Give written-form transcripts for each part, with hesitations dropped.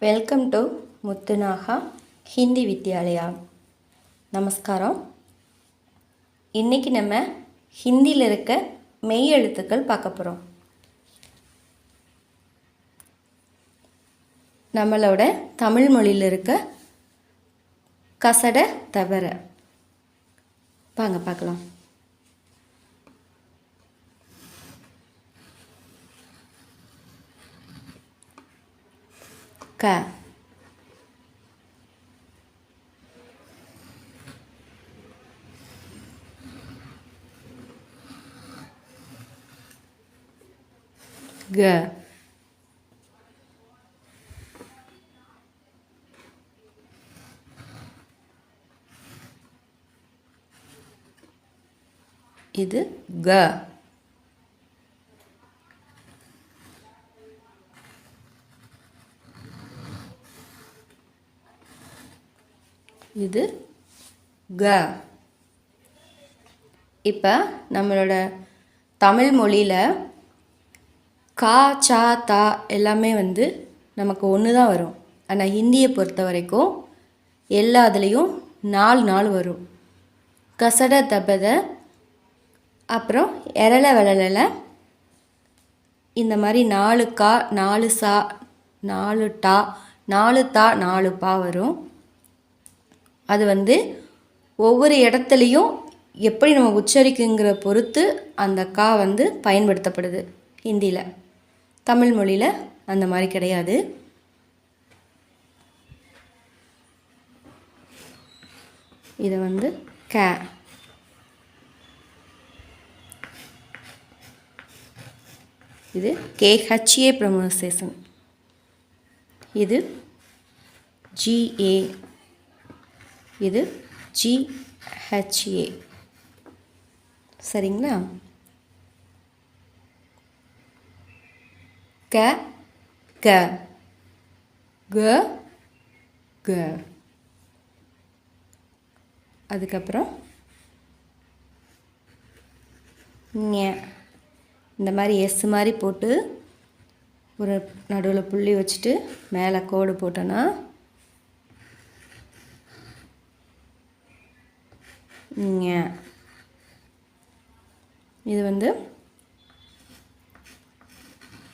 Welcome to Muthunaga Hindi Vidyalaya. நமஸ்காரம். இன்றைக்கி நம்ம ஹிந்தியில் இருக்க மெய் எழுத்துக்கள் பார்க்க போகிறோம். நம்மளோட தமிழ் மொழியில் இருக்க கசட தவற வாங்க பார்க்கலாம். க க இது க. இது க. இப்போ நம்மளோட தமிழ் மொழியில் கா சா தா எல்லாமே நமக்கு ஒன்று தான் வரும். ஆனால் ஹிந்தியை பொறுத்த வரைக்கும் எல்லா இதுலேயும் 4 வரும். கசட தபத, அப்புறம் எரல வெளல, இந்த மாதிரி 4 கா 4 சா 4 டா 4 தா 4 பா வரும். அது ஒவ்வொரு இடத்துலையும் எப்படி நம்ம உச்சரிக்குங்கிற பொறுத்து அந்த கா பயன்படுத்தப்படுது ஹிந்தியில். தமிழ் மொழியில் அந்த மாதிரி கிடையாது. இது க. இது KHA ப்ரொனன்சியேஷன். இது GA. இது GHA. சரிங்களா? க க க க. அதுக்கப்புறம் ஞ. இந்த மாதிரி எஸ் மாதிரி போட்டு ஒரு நடுவில் புள்ளி வச்சுட்டு மேலே கோடு போட்டோன்னா ஞ. இது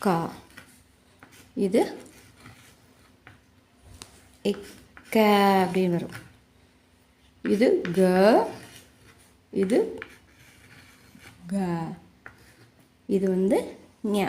கா. இது இக்க அப்படின்னு வரும். இது க. இது க. இது ஞ.